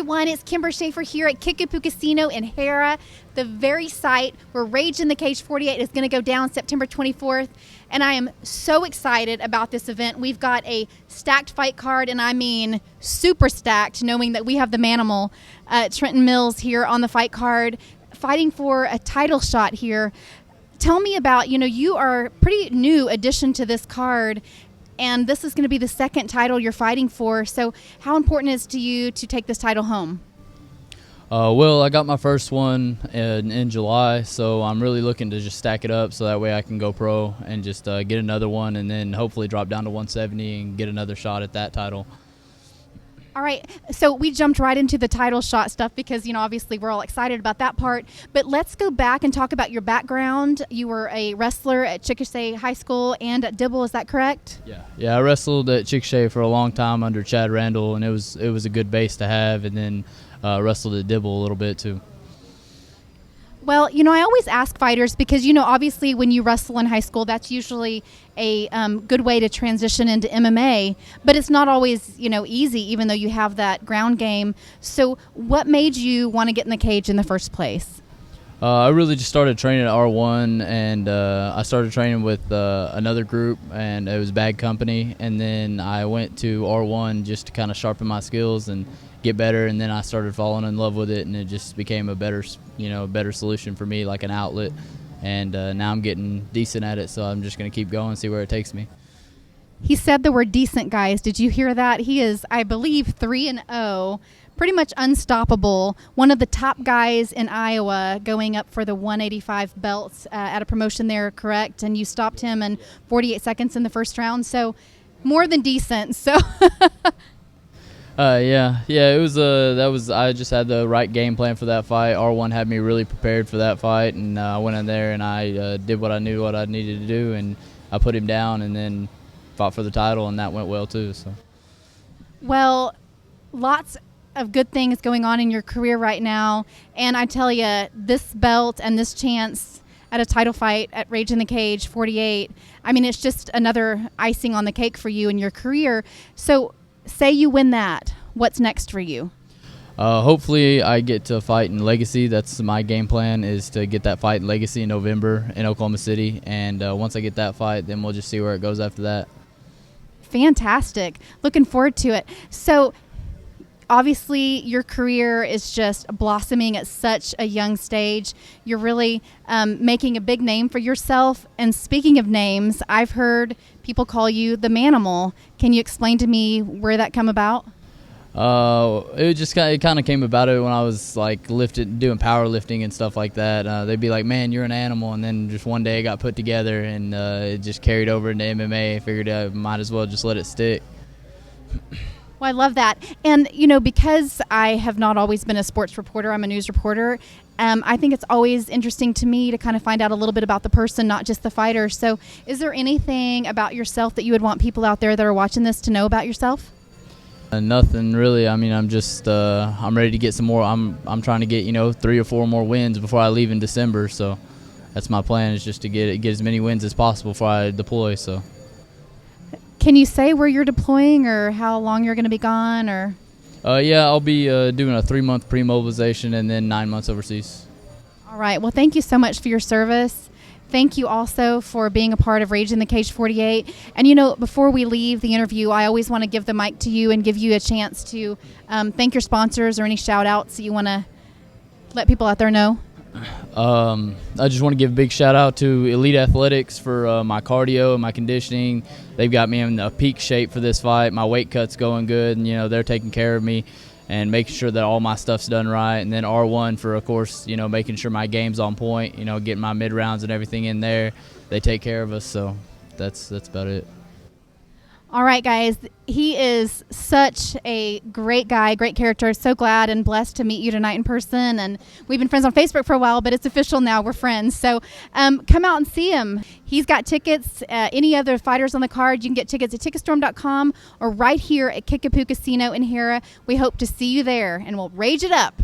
everyone. It's Kimber Schaefer here at Kickapoo Casino in Harrah, the very site where Rage in the Cage 48 is going to go down September 24th. And I am so excited about this event. We've got a stacked fight card, and I mean super stacked, knowing that we have the Manimal, Trenton Mills, here on the fight card, fighting for a title shot here. Tell me about, you are a pretty new addition to this card, and this is going to be the second title you're fighting for. So how important is it to you to take this title home? Well, I got my first one in July, so I'm really looking to just stack it up so that way I can go pro and just get another one and then hopefully drop down to 170 and get another shot at that title. All right, so we jumped right into the title shot stuff because, obviously we're all excited about that part. But let's go back and talk about your background. You were a wrestler at Chickasha High School and at Dibble, is that correct? Yeah, I wrestled at Chickasha for a long time under Chad Randall, and it was a good base to have, and then wrestled at Dibble a little bit too. Well, I always ask fighters because, obviously when you wrestle in high school, that's usually a good way to transition into MMA, but it's not always, easy, even though you have that ground game. So what made you want to get in the cage in the first place? I really just started training at R1, and I started training with another group, and it was Bad Company, and then I went to R1 just to kind of sharpen my skills and get better, and then I started falling in love with it, and it just became a better solution for me, like an outlet, and now I'm getting decent at it, so I'm just going to keep going, see where it takes me. He said the word decent, guys. Did you hear that? He is, I believe, 3-0, pretty much unstoppable, one of the top guys in Iowa going up for the 185 belts at a promotion there, correct? And you stopped him in 48 seconds in the first round, so more than decent, so... It was I just had the right game plan for that fight. R1 had me really prepared for that fight, and I went in there and I did what I knew what I needed to do, and I put him down and then fought for the title, and that went well too. So, well, lots of good things going on in your career right now, and I tell you, this belt and this chance at a title fight at Rage in the Cage 48, I mean, it's just another icing on the cake for you in your career. So say you win that, what's next for you? Hopefully I get to fight in Legacy. That's my game plan, is to get that fight in Legacy in November in Oklahoma City. And once I get that fight, then we'll just see where it goes after that. Fantastic. Looking forward to it. So obviously your career is just blossoming at such a young stage. You're really making a big name for yourself. And speaking of names, I've heard people call you the Manimal. Can you explain to me where that come about? It kind of came about it when I was doing powerlifting and stuff like that. They'd be like, "Man, you're an animal," and then just one day it got put together, and it just carried over into MMA. I figured I might as well just let it stick. Well, I love that. And, because I have not always been a sports reporter, I'm a news reporter, I think it's always interesting to me to kind of find out a little bit about the person, not just the fighter. So is there anything about yourself that you would want people out there that are watching this to know about yourself? Nothing really. I mean, I'm just I'm ready to get some more. I'm trying to get 3 or 4 more wins before I leave in December. So that's my plan, is just to get as many wins as possible before I deploy. So. Can you say where you're deploying or how long you're going to be gone? Or? I'll be doing a 3-month pre-mobilization and then 9 months overseas. All right. Well, thank you so much for your service. Thank you also for being a part of Rage in the Cage 48. And, before we leave the interview, I always want to give the mic to you and give you a chance to thank your sponsors or any shout-outs that you want to let people out there know. I just want to give a big shout out to Elite Athletics for my cardio and my conditioning. They've got me in a peak shape for this fight. My weight cut's going good, and they're taking care of me and making sure that all my stuff's done right. And then R1 for, of course, making sure my game's on point, getting my mid rounds and everything in there. They take care of us, so that's about it. All right, guys, he is such a great guy, great character. So glad and blessed to meet you tonight in person. And we've been friends on Facebook for a while, but it's official now. We're friends. So come out and see him. He's got tickets. Any other fighters on the card, you can get tickets at Ticketstorm.com or right here at Kickapoo Casino in Harrah. We hope to see you there, and we'll rage it up.